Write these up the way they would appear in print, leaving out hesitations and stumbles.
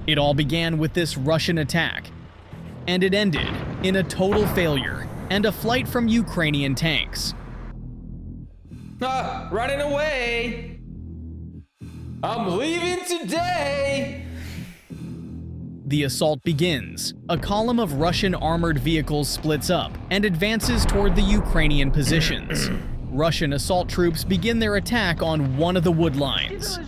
It all began with this Russian attack, and it ended in a total failure and a flight from Ukrainian tanks. Running away! I'm leaving today! The assault begins. A column of Russian armored vehicles splits up and advances toward the Ukrainian positions. Russian assault troops begin their attack on one of the wood lines.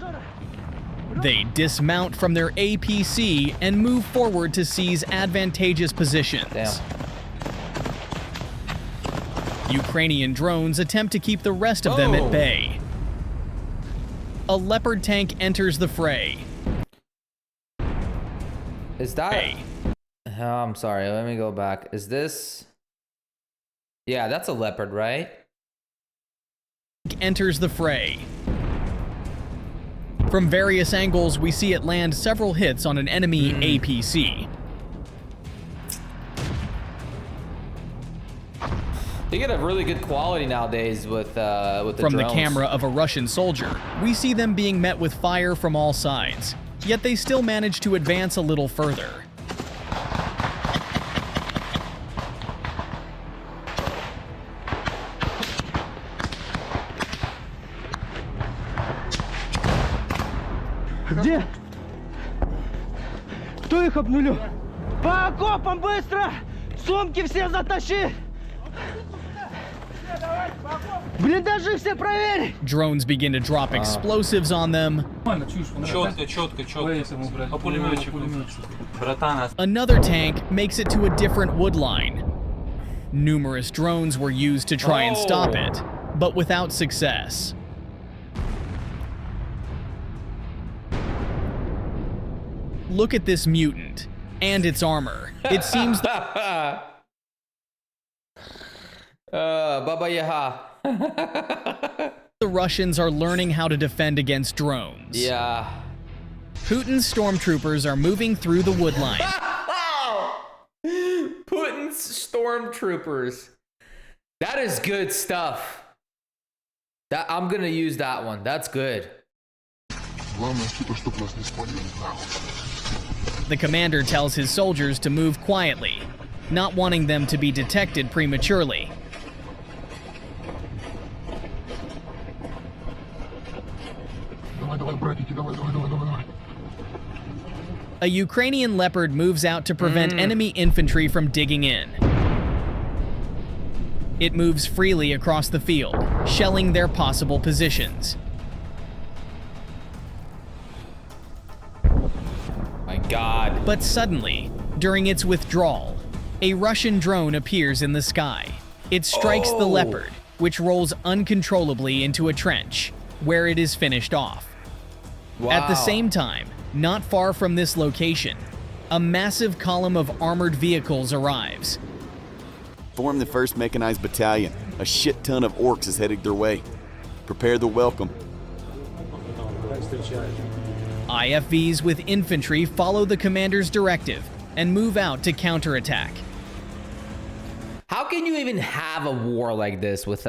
They dismount from their APC and move forward to seize advantageous positions. Damn. Ukrainian drones attempt to keep the rest of them at bay. A Leopard tank enters the fray. Is that... Oh, I'm sorry, let me go back. Is this... Yeah, that's a Leopard, right? Enters the fray. From various angles, we see it land several hits on an enemy APC. They get a really good quality nowadays with the From drones. the camera of a Russian soldier, we see them being met with fire from all sides. Yet they still manage to advance a little further. Где? Кто их обнулил? По окопам быстро! Сумки все затащи! Блиндажи все проверь! Drones begin to drop explosives on them. Another tank makes it to a different wood line. Numerous drones were used to try and stop it, but without success. Look at this mutant and its armor. It seems Baba Yaga. the Russians are learning how to defend against drones. Yeah. Putin's stormtroopers are moving through the wood line. Putin's stormtroopers. That is good stuff. That I'm gonna use that one. That's good. The commander tells his soldiers to move quietly, not wanting them to be detected prematurely. A Ukrainian Leopard moves out to prevent enemy infantry from digging in. It moves freely across the field, shelling their possible positions. My God. But suddenly, during its withdrawal, a Russian drone appears in the sky. It strikes the Leopard, which rolls uncontrollably into a trench, where it is finished off. Wow. At the same time, not far from this location, a massive column of armored vehicles arrives. Form the 1st Mechanized Battalion. A shit ton of orcs is heading their way. Prepare the welcome. IFVs with infantry follow the commander's directive and move out to counterattack. How can you even have a war like this with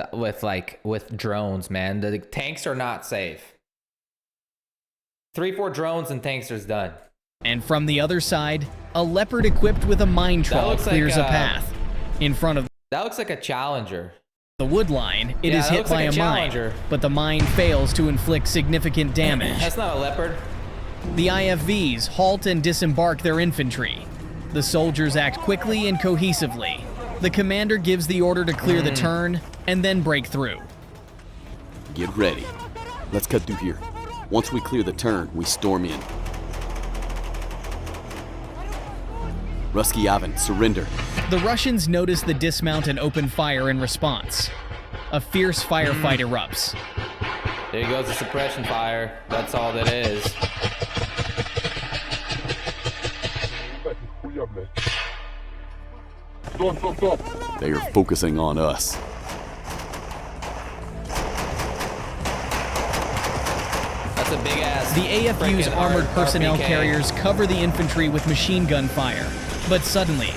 drones, man? The tanks are not safe. 3-4 drones and tanks are done. And from the other side, a Leopard equipped with a mine trawl clears like a path. In front of That looks like a Challenger. the wood line, it Yeah, is that hit looks by like a a mine, Challenger. but the mine fails to inflict significant damage. That's not a Leopard. The IFVs halt and disembark their infantry. The soldiers act quickly and cohesively. The commander gives the order to clear the turn and then break through. Get ready. Let's cut through here. Once we clear the turn, we storm in. Rusky Ivan, surrender. The Russians notice the dismount and open fire in response. A fierce firefight erupts. There goes the suppression fire. That's all that is. They are focusing on us. That's a big ass. The AFU's armored personnel carriers cover the infantry with machine gun fire. But suddenly,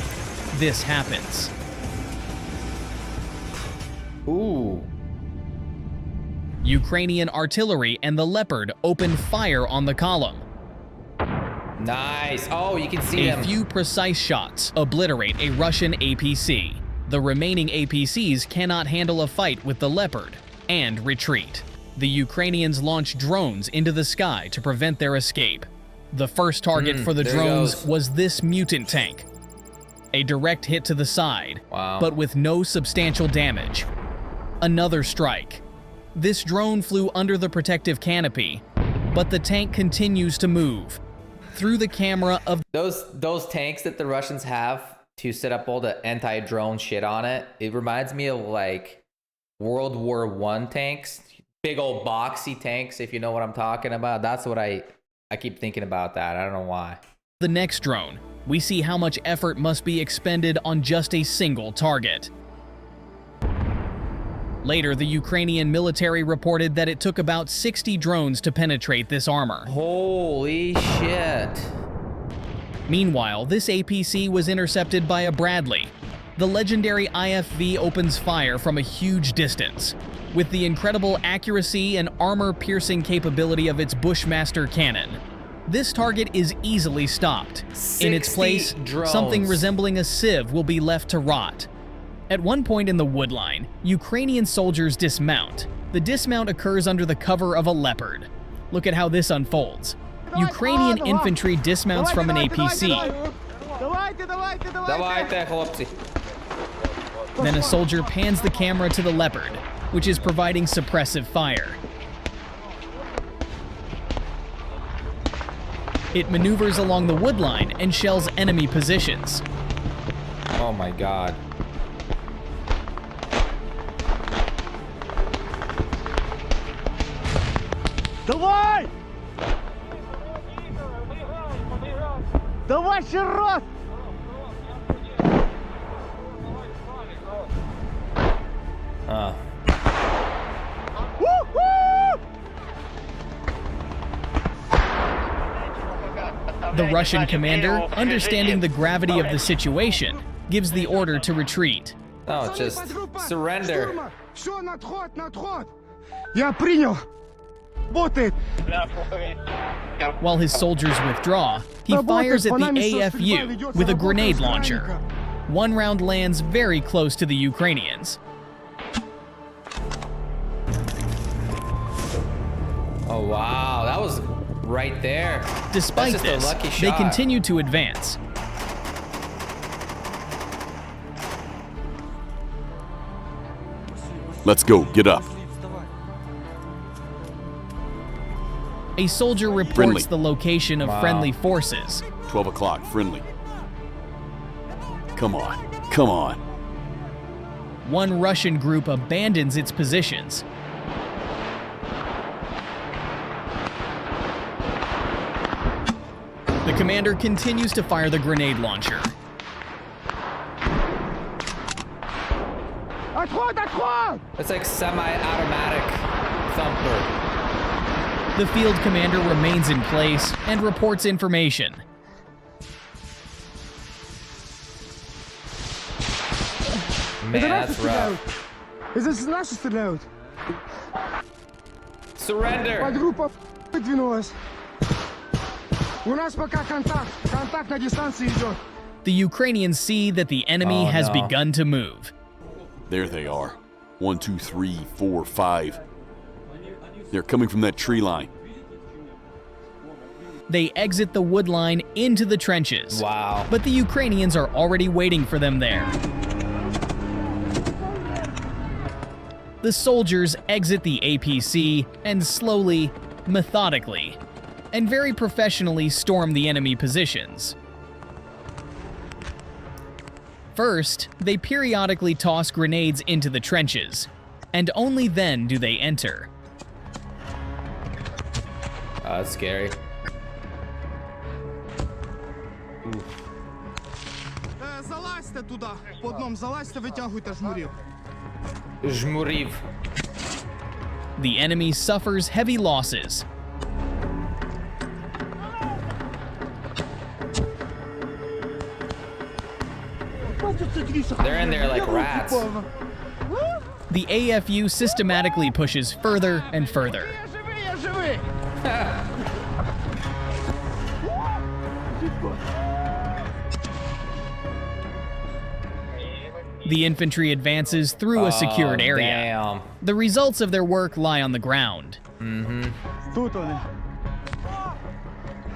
this happens. Ooh. Ukrainian artillery and the Leopard open fire on the column. Nice. Oh, you can see A them. few precise shots obliterate a Russian APC. The remaining APCs cannot handle a fight with the Leopard and retreat. The Ukrainians launch drones into the sky to prevent their escape. The first target for the there he drones goes. was this mutant tank. A direct hit to the side, Wow. but with no substantial damage. Another strike. This drone flew under the protective canopy, but the tank continues to move. Through the camera of Those tanks that the Russians have to set up all the anti-drone shit on it, it reminds me of like World War I tanks. Big old boxy tanks, if you know what I'm talking about. That's what I keep thinking about that. I don't know why. the next drone, we see how much effort must be expended on just a single target. Later, the Ukrainian military reported that it took about 60 drones to penetrate this armor. Holy shit. Meanwhile, this APC was intercepted by a Bradley. The legendary IFV opens fire from a huge distance. With the incredible accuracy and armor-piercing capability of its Bushmaster cannon, this target is easily stopped. In its 60 place, drones. something resembling a sieve will be left to rot. At one point in the wood line, Ukrainian soldiers dismount. The dismount occurs under the cover of a Leopard. Look at how this unfolds. Ukrainian infantry dismounts from an APC. Давайте, хлопці. Then a soldier pans the camera to the Leopard, which is providing suppressive fire. It maneuvers along the wood line and shells enemy positions. Oh my god. Давай! Давай ще раз! The Russian commander, understanding the gravity of the situation, gives the order to retreat. No, just surrender. Все, надход, надход! Я принял! Работает! While his soldiers withdraw, he fires at the AFU with a grenade launcher. One round lands very close to the Ukrainians. Oh wow, that was right there. Despite That's just a this, lucky they shot. continue to advance. Let's go, get up. A soldier reports Friendly. the location of Wow. friendly forces. 12 o'clock, friendly. Come on, come on. One Russian group abandons its positions. The commander continues to fire the grenade launcher. Отход, отход! It's like semi-automatic thumper. The field commander remains in place and reports information. Man, Это наши that's стреляют! rough. Это наши стреляют! Surrender. Подгруппа выдвинулась. У нас пока контакт. Контакт на дистанции идет. The Ukrainians see that the enemy Oh, has no. begun to move. There they are. 1, 2, 3, 4, 5. They're coming from that tree line. They exit the wood line into the trenches. Wow. But the Ukrainians are already waiting for them there. The soldiers exit the APC and slowly, methodically, and very professionally storm the enemy positions. First, they periodically toss grenades into the trenches, and only then do they enter. Oh, that's scary. Залазьте туди. По одному залазьте, витягуйте жмурів. Жмурив. The enemy suffers heavy losses. They're in there like rats. The AFU systematically pushes further and further. Я живий, я живий! The infantry advances through a secured area. Damn. The results of their work lie on the ground. Тут вони.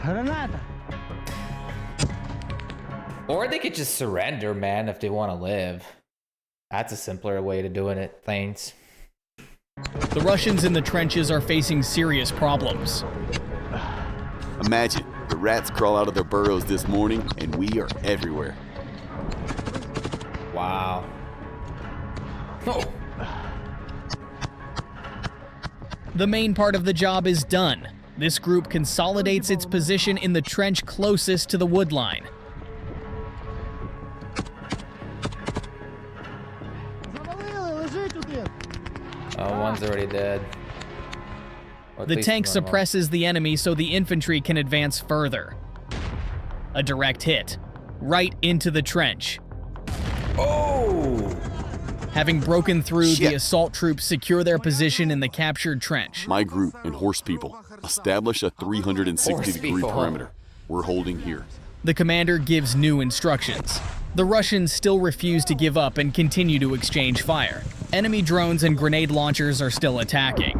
Граната. Or they could just surrender, man, if they want to live. That's a simpler way to doing it, things. The Russians in the trenches are facing serious problems. Imagine, the rats crawl out of their burrows this morning, and we are everywhere. Wow. Oh. The main part of the job is done. This group consolidates its position in the trench closest to the wood line. Oh, one's already dead. Or at The least tank one of them. suppresses the enemy so the infantry can advance further. A direct hit, right into the trench. Oh! Having broken through, Shit. the assault troops secure their position in the captured trench. My group and horse people establish a 360-degree people. perimeter. We're holding here. The commander gives new instructions. The Russians still refuse to give up and continue to exchange fire. Enemy drones and grenade launchers are still attacking.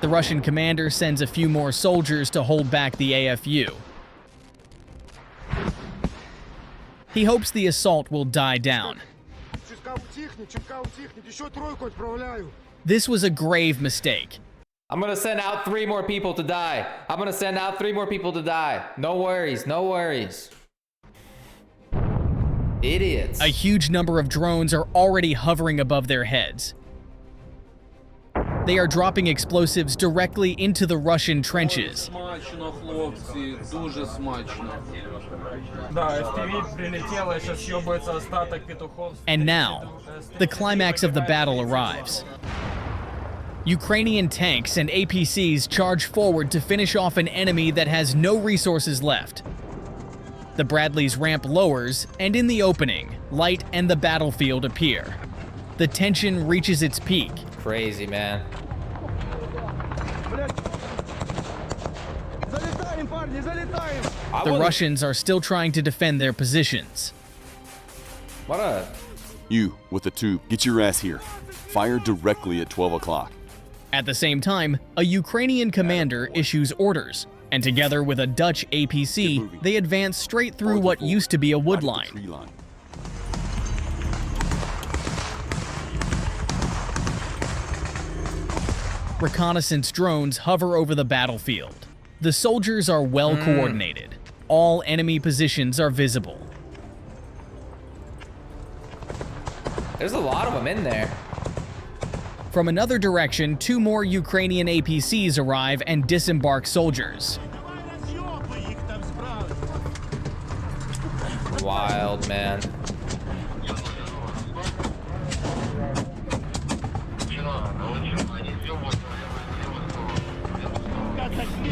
The Russian commander sends a few more soldiers to hold back the AFU. He hopes the assault will die down. Чутка утихнет, еще тройку отправляю. This was a grave mistake. I'm gonna send out 3 more people to die. I'm gonna send out 3 more people to die. No worries, no worries. Idiots. A huge number of drones are already hovering above their heads. They are dropping explosives directly into the Russian trenches. Смачно, хлопці, дуже смачно. Да, FPV прилетело, сейчас ёбается остаток петухов. And now, the climax of the battle arrives. Ukrainian tanks and APCs charge forward to finish off an enemy that has no resources left. The Bradley's ramp lowers, and in the opening, light and the battlefield appear. The tension reaches its peak. Crazy, man. Залетаем, парни, залетаем. The Russians are still trying to defend their positions. What a... You, with the tube, get your ass here. Fire directly at 12 o'clock. At the same time, a Ukrainian commander issues orders, and together with a Dutch APC, they advance straight through what used to be a wood line. Tree line. Reconnaissance drones hover over the battlefield. The soldiers are well coordinated. All enemy positions are visible. There's a lot of them in there. From another direction, 2 more Ukrainian APCs arrive and disembark soldiers. Wild, man.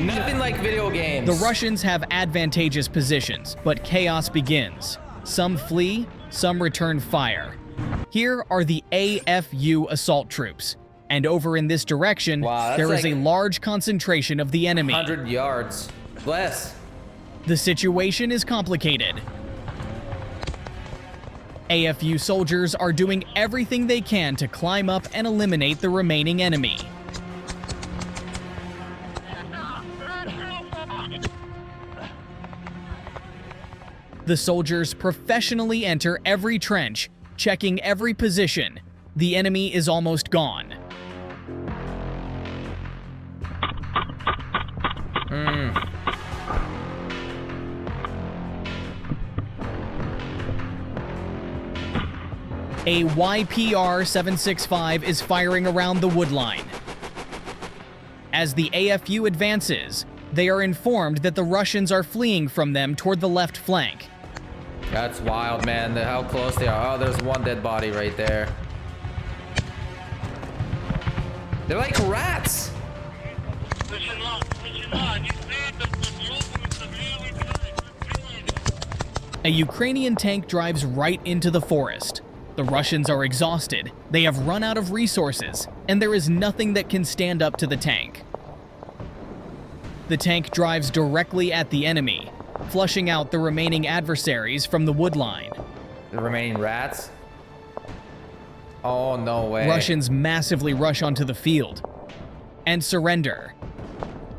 Nothing like video games. The Russians have advantageous positions, but chaos begins. Some flee, some return fire. Here are the AFU assault troops, and over in this direction, Wow, that's there is like a large concentration of the enemy. 100 yards. Less. The situation is complicated. AFU soldiers are doing everything they can to climb up and eliminate the remaining enemy. The soldiers professionally enter every trench, checking every position. The enemy is almost gone. A YPR-765 is firing around the wood line. As the AFU advances, they are informed that the Russians are fleeing from them toward the left flank. That's wild, man. How close they are. Oh, there's one dead body right there. They're like rats. A Ukrainian tank drives right into the forest. The Russians are exhausted, they have run out of resources, and there is nothing that can stand up to the tank. The tank drives directly at the enemy, flushing out the remaining adversaries from the wood line. The remaining rats? Oh, no way. Russians massively rush onto the field and surrender.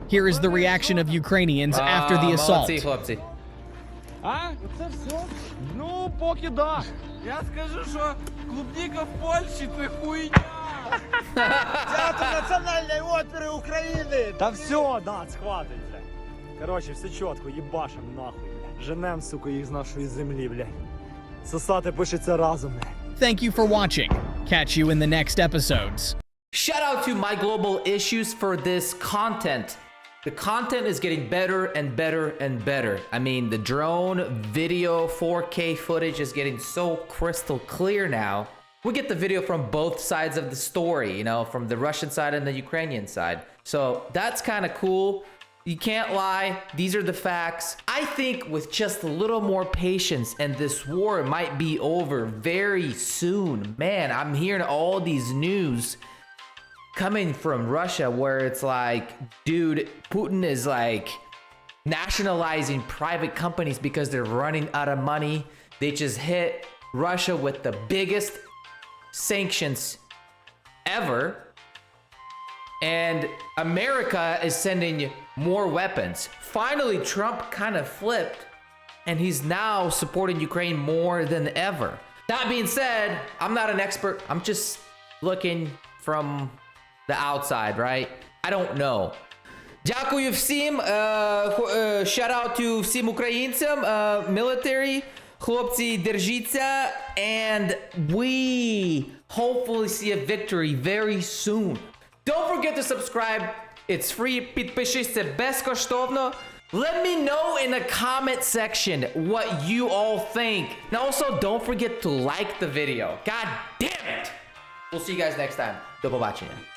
Here is the reaction of Ukrainians after the assault. Молодці, хлопці. А? Це все? Ну, поки да. Я скажу, що клубника в Польщі це хуйня. Театр національної опери України! Та все, да, схватить, блядь. Короче, все чітко, їбашим нахуй, блядь. Женем, сука, їх з нашої землі, блядь. Сосати пишеться разом, блядь. Thank you for watching. Catch you in the next episodes. Shout out to My Global Issues for this content. The content is getting better and better and better. I mean, the drone video 4K footage is getting so crystal clear now. We get the video from both sides of the story, you know, from the Russian side and the Ukrainian side. So that's kind of cool. You can't lie. These are the facts. I think with just a little more patience and this war might be over very soon. Man, I'm hearing all these news coming from Russia where it's like, dude, Putin is like nationalizing private companies because they're running out of money. They just hit Russia with the biggest sanctions ever. And America is sending more weapons. Finally, Trump kind of flipped and he's now supporting Ukraine more than ever. That being said, I'm not an expert. I'm just looking from the outside, right? I don't know. Дякую всім. Shout out to всім українцям, military. Хлопці, держіться. And we hopefully see a victory very soon. Don't forget to subscribe. It's free. Підпишіться безкоштовно. Let me know in the comment section what you all think. And also, don't forget to like the video. God damn it. We'll see you guys next time. До побачення.